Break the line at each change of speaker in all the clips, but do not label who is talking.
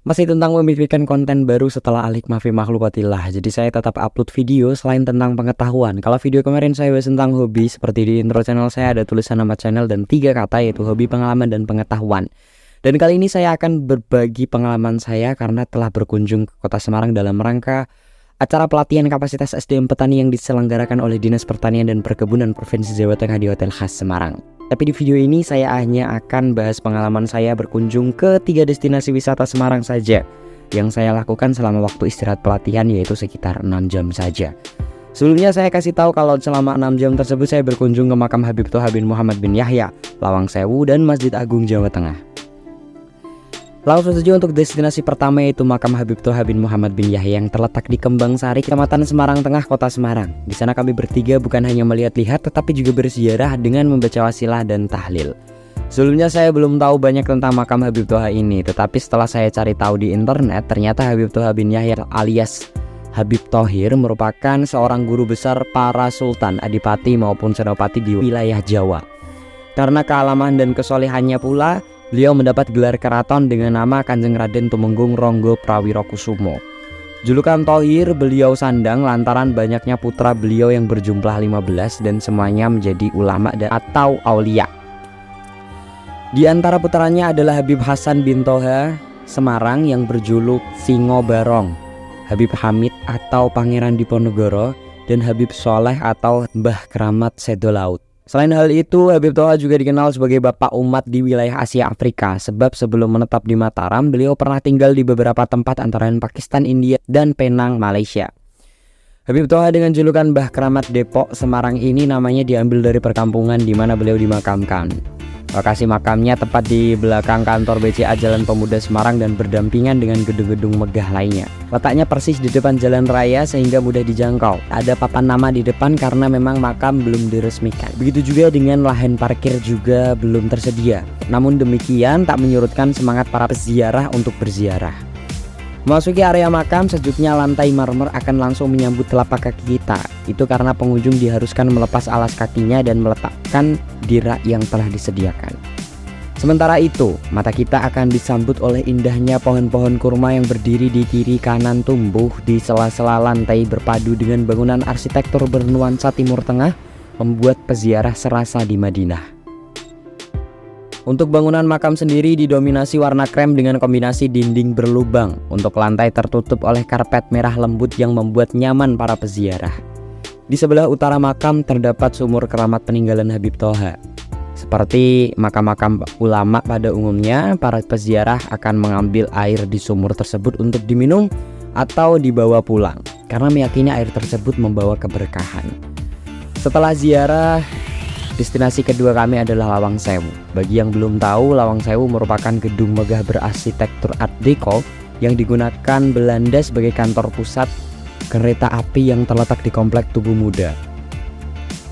Masih tentang memikirkan konten baru setelah Alik Mafi Makhlukatillah. Jadi saya tetap upload video selain tentang pengetahuan. Kalau video kemarin saya bahas tentang hobi, seperti di intro channel saya ada tulisan nama channel dan 3 kata, yaitu hobi, pengalaman, dan pengetahuan. Dan kali ini saya akan berbagi pengalaman saya karena telah berkunjung ke Kota Semarang dalam rangka acara pelatihan kapasitas SDM petani yang diselenggarakan oleh Dinas Pertanian dan Perkebunan Provinsi Jawa Tengah di Hotel Khas Semarang. Tapi di video ini saya hanya akan bahas pengalaman saya berkunjung ke 3 destinasi wisata Semarang saja yang saya lakukan selama waktu istirahat pelatihan, yaitu sekitar 6 jam saja. Sebelumnya saya kasih tahu kalau selama 6 jam tersebut saya berkunjung ke makam Habib Thoha bin Muhammad bin Yahya, Lawang Sewu, dan Masjid Agung Jawa Tengah. Langsung saja untuk destinasi pertama, yaitu makam Habib Thoha bin Muhammad bin Yahya yang terletak di Kembang Sari, Kecamatan Semarang Tengah, Kota Semarang. Di sana kami bertiga bukan hanya melihat-lihat tetapi juga berziarah dengan membaca wasilah dan tahlil. Sebelumnya saya belum tahu banyak tentang makam Habib Thoha ini, tetapi setelah saya cari tahu di internet, ternyata Habib Thoha bin Yahya alias Habib Thohir merupakan seorang guru besar para sultan, adipati maupun senopati di wilayah Jawa. Karena kealaman dan kesolehannya pula, beliau mendapat gelar keraton dengan nama Kanjeng Raden Tumenggung Ronggo Prawirokusumo. Julukan Thohir beliau sandang lantaran banyaknya putra beliau yang berjumlah 15 dan semuanya menjadi ulama dan atau aulia. Di antara putranya adalah Habib Hasan bin Thoha Semarang yang berjuluk Singo Barong, Habib Hamid atau Pangeran Diponegoro, dan Habib Soleh atau Mbah Keramat Sedo Laut. Selain hal itu, Habib Thoha juga dikenal sebagai bapak umat di wilayah Asia Afrika, sebab sebelum menetap di Mataram, beliau pernah tinggal di beberapa tempat antara lain Pakistan, India, dan Penang, Malaysia. Habib Thoha dengan julukan Mbah Keramat Depok Semarang ini namanya diambil dari perkampungan di mana beliau dimakamkan. Lokasi makamnya tepat di belakang kantor BCA Jalan Pemuda Semarang dan berdampingan dengan gedung-gedung megah lainnya. Letaknya persis di depan jalan raya sehingga mudah dijangkau. Ada papan nama di depan karena memang makam belum diresmikan. Begitu juga dengan lahan parkir juga belum tersedia. Namun demikian tak menyurutkan semangat para peziarah untuk berziarah. Memasuki area makam, sejuknya lantai marmer akan langsung menyambut telapak kaki kita. Itu karena pengunjung diharuskan melepas alas kakinya dan meletakkan dirak yang telah disediakan. Sementara itu, mata kita akan disambut oleh indahnya pohon-pohon kurma yang berdiri di kiri kanan tumbuh di sela-sela lantai berpadu dengan bangunan arsitektur bernuansa Timur Tengah, membuat peziarah serasa di Madinah. Untuk bangunan makam sendiri didominasi warna krem dengan kombinasi dinding berlubang. Untuk lantai tertutup oleh karpet merah lembut yang membuat nyaman para peziarah. Di sebelah utara makam terdapat sumur keramat peninggalan Habib Thoha. Seperti makam-makam ulama pada umumnya, para peziarah akan mengambil air di sumur tersebut untuk diminum atau dibawa pulang, karena meyakini air tersebut membawa keberkahan. Setelah ziarah, destinasi kedua kami adalah Lawang Sewu. Bagi yang belum tahu, Lawang Sewu merupakan gedung megah berarsitektur Art Deco yang digunakan Belanda sebagai kantor pusat kereta api yang terletak di Komplek Tugu Muda.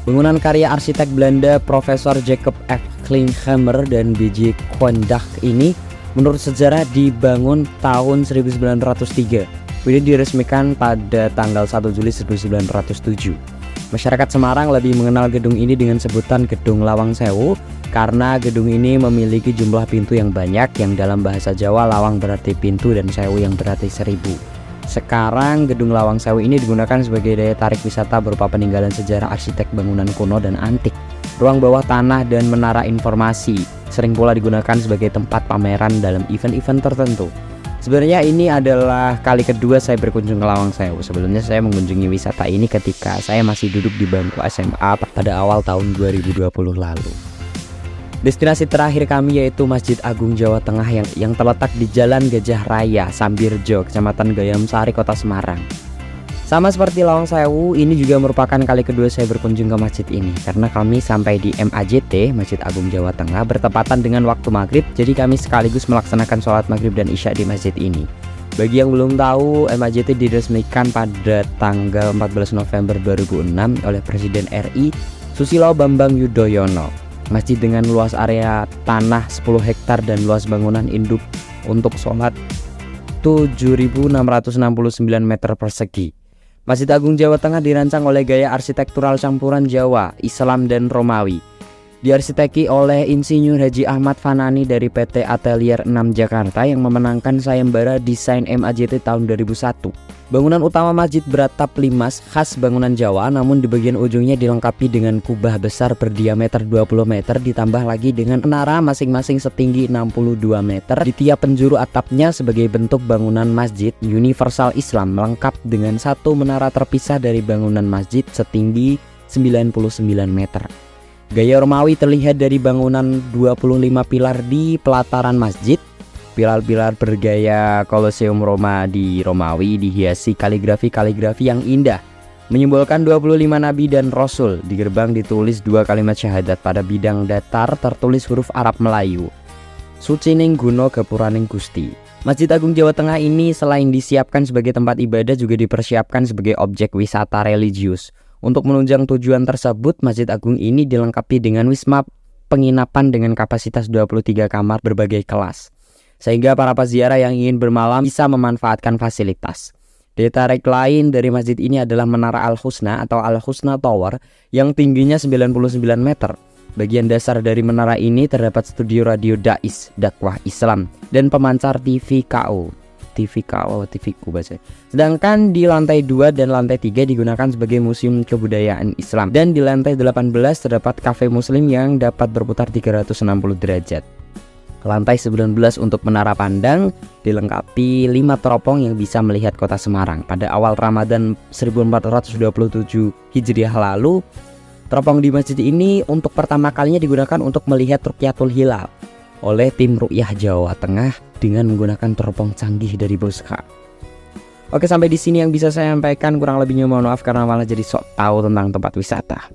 Bangunan karya arsitek Belanda Profesor Jacob F. Klinkhammer dan B.J. Kwendach ini menurut sejarah dibangun tahun 1903. Kemudian diresmikan pada tanggal 1 Juli 1907. Masyarakat Semarang lebih mengenal gedung ini dengan sebutan Gedung Lawang Sewu karena gedung ini memiliki jumlah pintu yang banyak, yang dalam bahasa Jawa lawang berarti pintu dan sewu yang berarti 1000. Sekarang Gedung Lawang Sewu ini digunakan sebagai daya tarik wisata berupa peninggalan sejarah arsitek bangunan kuno dan antik, ruang bawah tanah, dan menara informasi. Sering pula digunakan sebagai tempat pameran dalam event-event tertentu. Sebenarnya ini adalah kali kedua saya berkunjung ke Lawang Sewu. Sebelumnya saya mengunjungi wisata ini ketika saya masih duduk di bangku SMA pada awal tahun 2020 lalu. Destinasi terakhir kami yaitu Masjid Agung Jawa Tengah yang terletak di Jalan Gajah Raya, Sambirjo, Kecamatan Gayam Sari, Kota Semarang. Sama seperti Lawang Sewu, ini juga merupakan kali kedua saya berkunjung ke masjid ini karena kami sampai di MAJT, Masjid Agung Jawa Tengah, bertepatan dengan waktu maghrib, jadi kami sekaligus melaksanakan sholat maghrib dan isya di masjid ini. Bagi yang belum tahu, MAJT diresmikan pada tanggal 14 November 2006 oleh Presiden RI Susilo Bambang Yudhoyono. Masjid dengan luas area tanah 10 hektar dan luas bangunan induk untuk sholat 7.669 meter persegi. Masjid Agung Jawa Tengah dirancang oleh gaya arsitektural campuran Jawa, Islam, dan Romawi. Diarsiteki oleh Insinyur Haji Ahmad Fanani dari PT Atelier 6 Jakarta yang memenangkan sayembara desain MAJT tahun 2001. Bangunan utama masjid beratap limas khas bangunan Jawa, namun di bagian ujungnya dilengkapi dengan kubah besar berdiameter 20 meter ditambah lagi dengan menara masing-masing setinggi 62 meter di tiap penjuru atapnya sebagai bentuk bangunan masjid universal Islam, lengkap dengan satu menara terpisah dari bangunan masjid setinggi 99 meter. Gaya Romawi terlihat dari bangunan 25 pilar di pelataran masjid. Pilar-pilar bergaya Kolosium Roma di Romawi dihiasi kaligrafi-kaligrafi yang indah, menyimbolkan 25 nabi dan rasul. Di gerbang ditulis 2 kalimat syahadat, pada bidang datar tertulis huruf Arab Melayu, Sucining Guno Gapuraning Gusti. Masjid Agung Jawa Tengah ini selain disiapkan sebagai tempat ibadah juga dipersiapkan sebagai objek wisata religius. Untuk menunjang tujuan tersebut, Masjid Agung ini dilengkapi dengan wisma penginapan dengan kapasitas 23 kamar berbagai kelas, sehingga para peziarah yang ingin bermalam bisa memanfaatkan fasilitas. Daya tarik lain dari masjid ini adalah Menara Al-Husna atau Al-Husna Tower yang tingginya 99 meter. Bagian dasar dari menara ini terdapat studio radio Dais, dakwah Islam, dan pemancar TVKU bahasa. Sedangkan di lantai 2 dan lantai 3 digunakan sebagai museum kebudayaan Islam, dan di lantai 18 terdapat kafe muslim yang dapat berputar 360 derajat. Lantai 19 untuk menara pandang dilengkapi 5 teropong yang bisa melihat kota Semarang. Pada awal Ramadan 1427 Hijriah lalu, teropong di masjid ini untuk pertama kalinya digunakan untuk melihat Rukyatul Hilal oleh tim Ru'yah Jawa Tengah dengan menggunakan teropong canggih dari Boska. Oke, sampai di sini yang bisa saya sampaikan, kurang lebihnya mohon maaf karena malah jadi sok tahu tentang tempat wisata.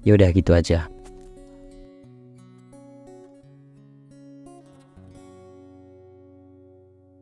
Yaudah gitu aja.